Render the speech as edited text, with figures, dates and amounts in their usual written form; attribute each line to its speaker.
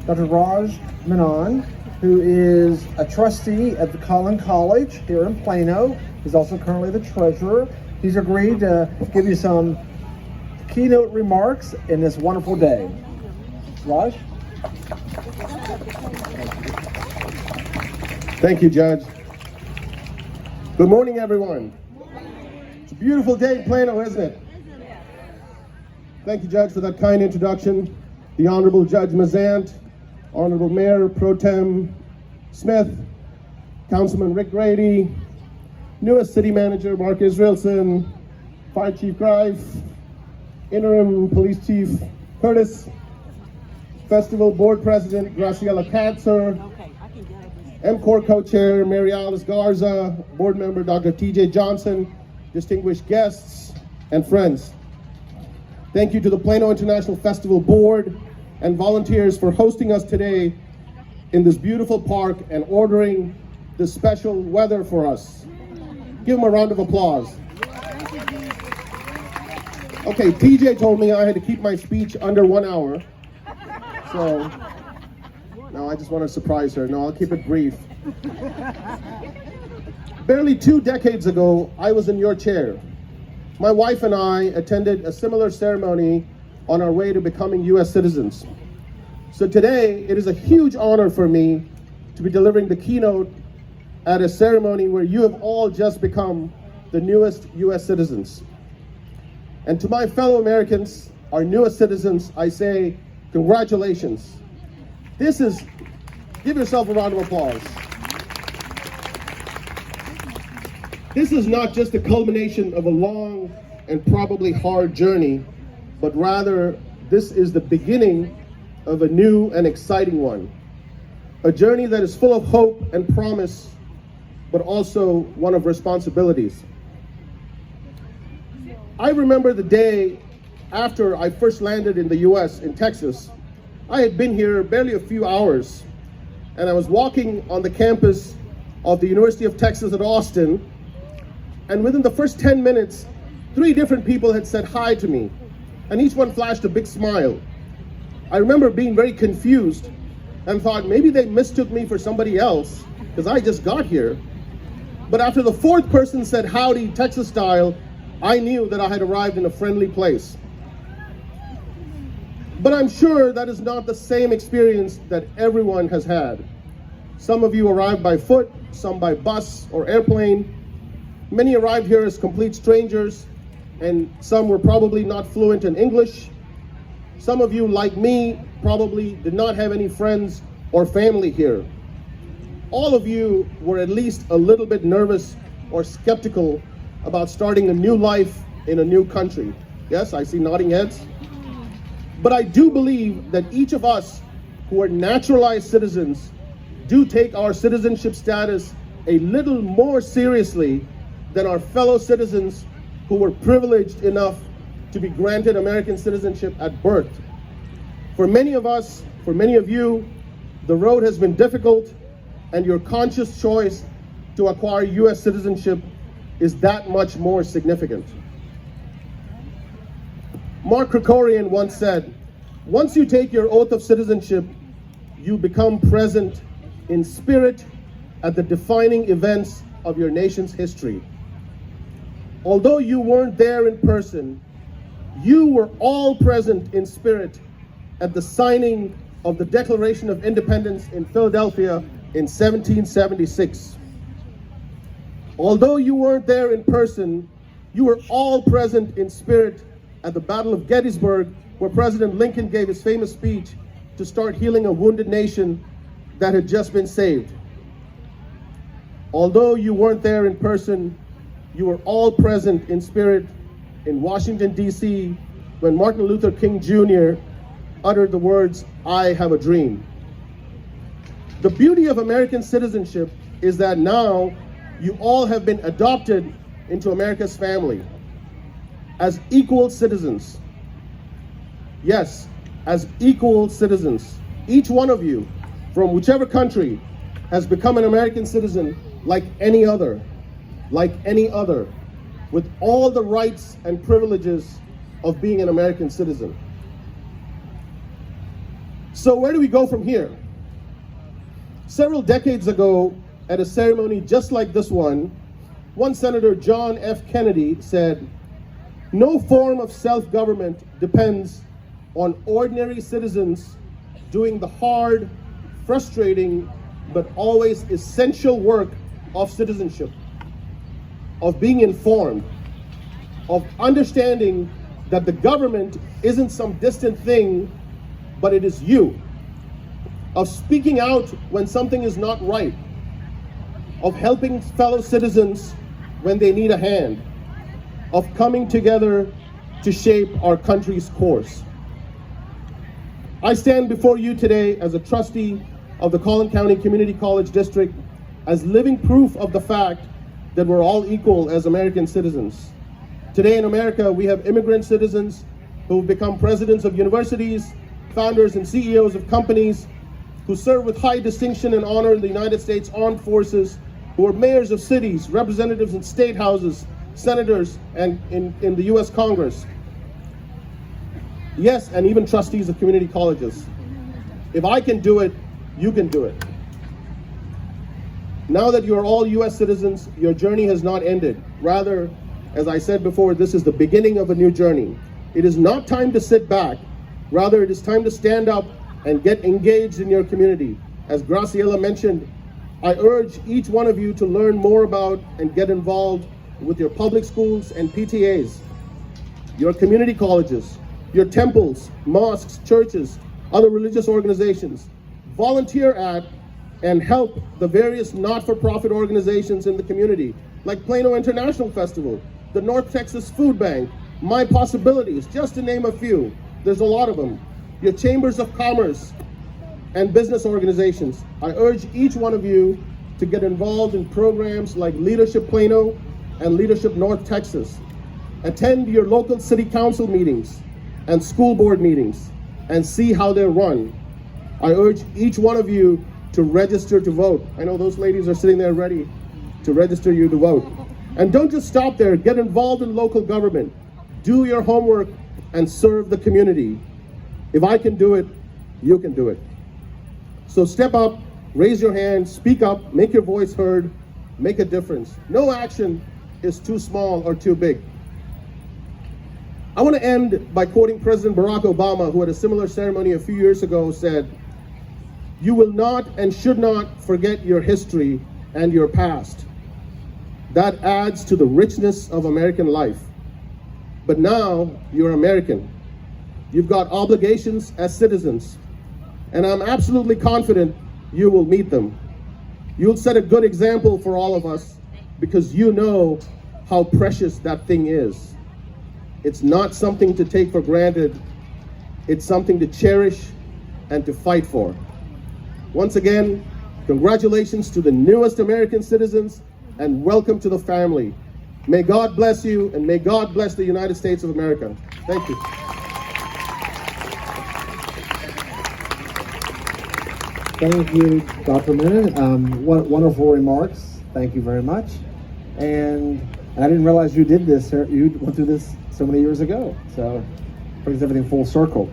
Speaker 1: Dr. Raj Menon, who is a trustee at the Collin College here in Plano. He's also currently the treasurer. He's agreed to give you some keynote remarks in this wonderful day. Raj?
Speaker 2: Thank you, Judge. Good morning, everyone. It's a beautiful day in Plano, isn't it? Thank you, Judge, for that kind introduction. The Honorable Judge Mazzant, Honorable Mayor Pro Tem Smith, Councilman Rick Grady, newest City Manager Mark Israelson, Fire Chief Greif, Interim Police Chief Curtis, Festival Board President Graciela Katzer, MCOR Co-Chair Mary Alice Garza, Board Member Dr. TJ Johnson, distinguished guests and friends. Thank you to the Plano International Festival Board and volunteers for hosting us today in this beautiful park and ordering this special weather for us. Give them a round of applause. Okay, TJ told me I had to keep my speech under 1 hour. So, no, I just want to surprise her. No, I'll keep it brief. Barely 2 decades ago, I was in your chair. My wife and I attended a similar ceremony on our way to becoming U.S. citizens. So today, it is a huge honor for me to be delivering the keynote at a ceremony where you have all just become the newest U.S. citizens. And to my fellow Americans, our newest citizens, I say, congratulations. Give yourself a round of applause. This is not just the culmination of a long and probably hard journey, but rather this is the beginning of a new and exciting one. A journey that is full of hope and promise, but also one of responsibilities. I remember the day after I first landed in the US in Texas. I had been here barely a few hours, and I was walking on the campus of the University of Texas at Austin, and within the first 10 minutes, 3 different people had said hi to me, and each one flashed a big smile. I remember being very confused and thought maybe they mistook me for somebody else because I just got here. But after the 4th person said howdy Texas style, I knew that I had arrived in a friendly place. But I'm sure that is not the same experience that everyone has had. Some of you arrived by foot, some by bus or airplane. Many arrived here as complete strangers, and some were probably not fluent in English. Some of you, like me, probably did not have any friends or family here. All of you were at least a little bit nervous or skeptical about starting a new life in a new country. Yes, I see nodding heads. But I do believe that each of us who are naturalized citizens do take our citizenship status a little more seriously than our fellow citizens who were privileged enough to be granted American citizenship at birth. For many of us, for many of you, the road has been difficult, and your conscious choice to acquire U.S. citizenship is that much more significant. Mark Krikorian once said, once you take your oath of citizenship, you become present in spirit at the defining events of your nation's history. Although you weren't there in person, you were all present in spirit at the signing of the Declaration of Independence in Philadelphia in 1776. Although you weren't there in person, you were all present in spirit at the Battle of Gettysburg, where President Lincoln gave his famous speech to start healing a wounded nation that had just been saved. Although you weren't there in person, you were all present in spirit in Washington, D.C., when Martin Luther King Jr. uttered the words, "I have a dream." The beauty of American citizenship is that now you all have been adopted into America's family as equal citizens. Yes, as equal citizens. Each one of you, from whichever country, has become an American citizen like any other, with all the rights and privileges of being an American citizen. So where do we go from here? Several decades ago, at a ceremony just like this one Senator John F. Kennedy said, "No form of self-government depends on ordinary citizens doing the hard, frustrating, but always essential work of citizenship, of being informed, of understanding that the government isn't some distant thing, but it is you, of speaking out when something is not right, of helping fellow citizens when they need a hand, of coming together to shape our country's course." I stand before you today as a trustee of the Collin County Community College District as living proof of the fact that we're all equal as American citizens. Today in America, we have immigrant citizens who've become presidents of universities, founders and CEOs of companies, who serve with high distinction and honor in the United States Armed Forces, who are mayors of cities, representatives in state houses, senators, and in the US Congress. Yes, and even trustees of community colleges. If I can do it, you can do it. Now that you are all US citizens, your journey has not ended. Rather, as I said before, this is the beginning of a new journey. It is not time to sit back. Rather, it is time to stand up and get engaged in your community. As Graciela mentioned, I urge each one of you to learn more about and get involved with your public schools and PTAs, your community colleges, your temples, mosques, churches, other religious organizations. Volunteer at and help the various not-for-profit organizations in the community, like Plano International Festival, the North Texas Food Bank, My Possibilities, just to name a few. There's a lot of them. Your chambers of commerce and business organizations. I urge each one of you to get involved in programs like Leadership Plano and Leadership North Texas. Attend your local city council meetings and school board meetings and see how they're run. I urge each one of you to register to vote. I know those ladies are sitting there ready to register you to vote. And don't just stop there, get involved in local government. Do your homework and serve the community. If I can do it, you can do it. So step up, raise your hand, speak up, make your voice heard, make a difference. No action is too small or too big. I want to end by quoting President Barack Obama, who at a similar ceremony a few years ago said, "You will not and should not forget your history and your past. That adds to the richness of American life. But now you're American. You've got obligations as citizens, and I'm absolutely confident you will meet them. You'll set a good example for all of us because you know how precious that thing is. It's not something to take for granted. It's something to cherish and to fight for." Once again, congratulations to the newest American citizens and welcome to the family. May God bless you and may God bless the United States of America. Thank you.
Speaker 1: Thank you, Dr. Menon. What wonderful remarks. Thank you very much. And I didn't realize you did this. You went through this so many years ago. So it brings everything full circle.